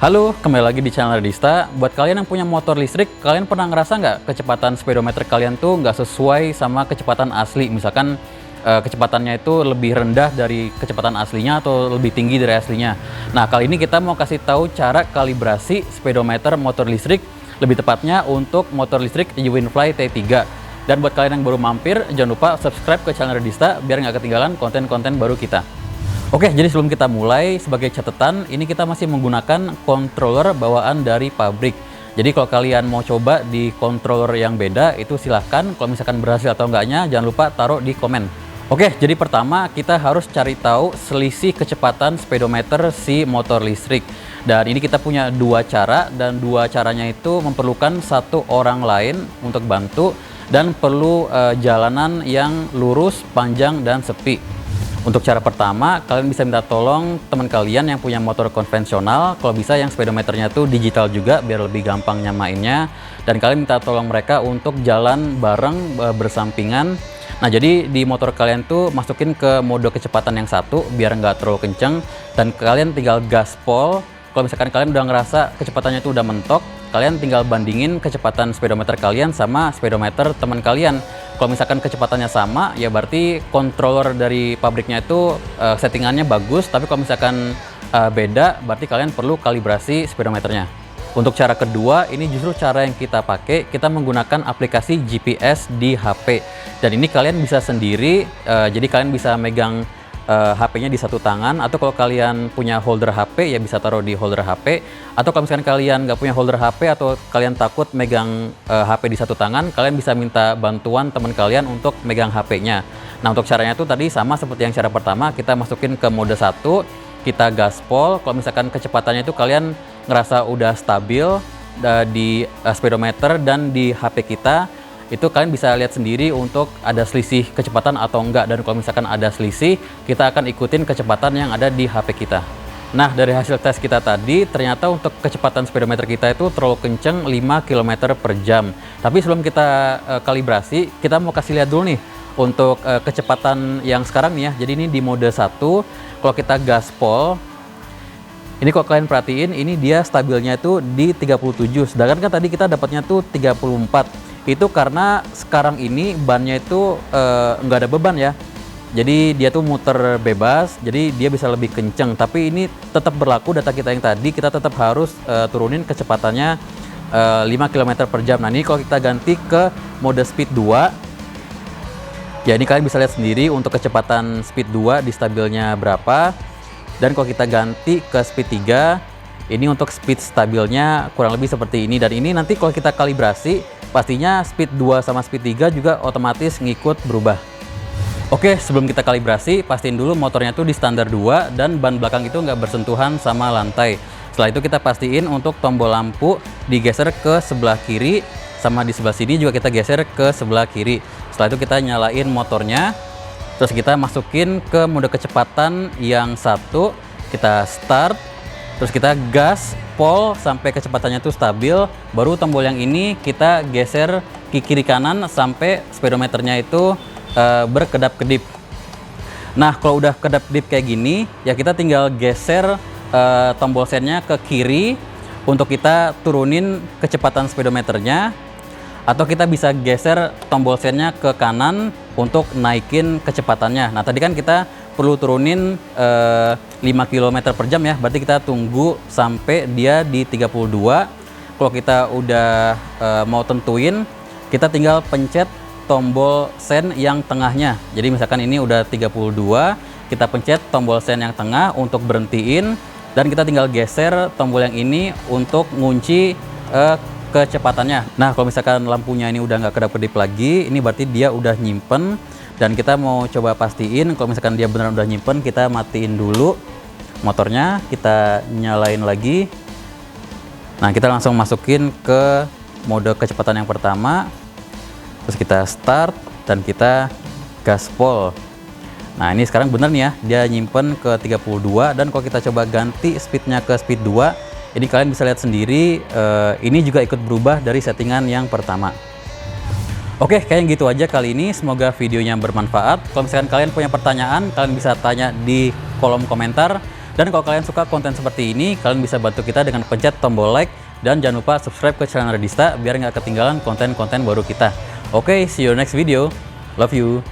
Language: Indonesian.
Halo, kembali lagi di channel Radista. Buat kalian yang punya motor listrik, kalian pernah ngerasa nggak kecepatan speedometer kalian tuh nggak sesuai sama kecepatan asli? Misalkan kecepatannya itu lebih rendah dari kecepatan aslinya atau lebih tinggi dari aslinya. Nah, kali ini kita mau kasih tahu cara kalibrasi speedometer motor listrik, lebih tepatnya untuk motor listrik Uwinfly T3. Dan buat kalian yang baru mampir, jangan lupa subscribe ke channel Radista biar nggak ketinggalan konten-konten baru kita. Oke, jadi sebelum kita mulai, sebagai catatan, ini kita masih menggunakan controller bawaan dari pabrik. Jadi kalau kalian mau coba di controller yang beda, itu silahkan. Kalau misalkan berhasil atau enggaknya, jangan lupa taruh di komen. Oke, jadi pertama kita harus cari tahu selisih kecepatan speedometer si motor listrik. Dan ini kita punya dua cara, dan dua caranya itu memerlukan satu orang lain untuk bantu, dan perlu jalanan yang lurus, panjang, dan sepi. Untuk cara pertama, kalian bisa minta tolong teman kalian yang punya motor konvensional, kalau bisa yang speedometernya tuh digital juga biar lebih gampang nyamainnya. Dan kalian minta tolong mereka untuk jalan bareng bersampingan. Nah, jadi di motor kalian tuh masukin ke mode kecepatan yang satu biar nggak terlalu kenceng. Dan kalian tinggal gaspol. Kalau misalkan kalian udah ngerasa kecepatannya tuh udah mentok, kalian tinggal bandingin kecepatan speedometer kalian sama speedometer teman kalian. Kalau misalkan kecepatannya sama, ya berarti controller dari pabriknya itu settingannya bagus. Tapi kalau misalkan beda, berarti kalian perlu kalibrasi speedometernya. Untuk cara kedua, ini justru cara yang kita pakai. Kita menggunakan aplikasi GPS di HP. Dan ini kalian bisa sendiri, jadi kalian bisa megang HP-nya di satu tangan, atau kalau kalian punya holder HP ya bisa taruh di holder HP, atau kalau misalkan kalian nggak punya holder HP atau kalian takut megang HP di satu tangan, kalian bisa minta bantuan teman kalian untuk megang HP-nya. Nah, untuk caranya tuh tadi sama seperti yang cara pertama, kita masukin ke mode 1, kita gaspol. Kalau misalkan kecepatannya itu kalian ngerasa udah stabil di speedometer dan di HP kita, itu kalian bisa lihat sendiri untuk ada selisih kecepatan atau enggak. Dan kalau misalkan ada selisih, kita akan ikutin kecepatan yang ada di HP kita. Nah, dari hasil tes kita tadi, ternyata untuk kecepatan speedometer kita itu terlalu kenceng, 5 km per jam. Tapi sebelum kita kalibrasi, kita mau kasih lihat dulu nih untuk kecepatan yang sekarang nih ya. Jadi ini di mode 1, kalau kita gaspol, ini kalau kalian perhatiin, ini dia stabilnya itu di 37, sedangkan kan tadi kita dapatnya tuh 34. Itu karena sekarang ini bannya itu nggak ada beban ya, jadi dia tuh muter bebas, jadi dia bisa lebih kenceng. Tapi ini tetap berlaku data kita yang tadi, kita tetap harus turunin kecepatannya 5 km per jam. Nah, ini kalau kita ganti ke mode speed 2, ya ini kalian bisa lihat sendiri untuk kecepatan speed 2 di stabilnya berapa. Dan kalau kita ganti ke speed 3, ini untuk speed stabilnya kurang lebih seperti ini. Dan ini nanti kalau kita kalibrasi, pastinya speed 2 sama speed 3 juga otomatis ngikut berubah. Oke, sebelum kita kalibrasi, pastiin dulu motornya tuh di standar 2 dan ban belakang itu nggak bersentuhan sama lantai. Setelah itu kita pastiin untuk tombol lampu digeser ke sebelah kiri, sama di sebelah sini juga kita geser ke sebelah kiri. Setelah itu kita nyalain motornya, terus kita masukin ke mode kecepatan yang satu, kita start, terus kita gas pol sampai kecepatannya itu stabil, baru tombol yang ini kita geser ke kiri kanan sampai speedometernya itu berkedap-kedip. Nah, kalau udah kedap-kedip kayak gini, ya kita tinggal geser tombol sennya ke kiri untuk kita turunin kecepatan speedometernya, atau kita bisa geser tombol sennya ke kanan untuk naikin kecepatannya. Nah, tadi kan kita perlu turunin 5 km per jam ya, berarti kita tunggu sampai dia di 32. Kalau kita udah mau tentuin, kita tinggal pencet tombol sen yang tengahnya. Jadi misalkan ini udah 32, kita pencet tombol sen yang tengah untuk berhentiin, dan kita tinggal geser tombol yang ini untuk ngunci kecepatannya. Nah, kalau misalkan lampunya ini udah nggak kedap-kedip lagi, ini berarti dia udah nyimpen. Dan kita mau coba pastiin kalau misalkan dia beneran udah nyimpen, kita matiin dulu motornya, kita nyalain lagi. Nah, kita langsung masukin ke mode kecepatan yang pertama, terus kita start dan kita gaspol. Nah, ini sekarang bener nih ya, dia nyimpen ke 32. Dan kalau kita coba ganti speednya ke speed 2, ini kalian bisa lihat sendiri, ini juga ikut berubah dari settingan yang pertama. Oke, kayaknya gitu aja kali ini. Semoga videonya bermanfaat. Kalau misalkan kalian punya pertanyaan, kalian bisa tanya di kolom komentar. Dan kalau kalian suka konten seperti ini, kalian bisa bantu kita dengan pencet tombol like dan jangan lupa subscribe ke channel Radista biar nggak ketinggalan konten-konten baru kita. Oke, see you next video. Love you.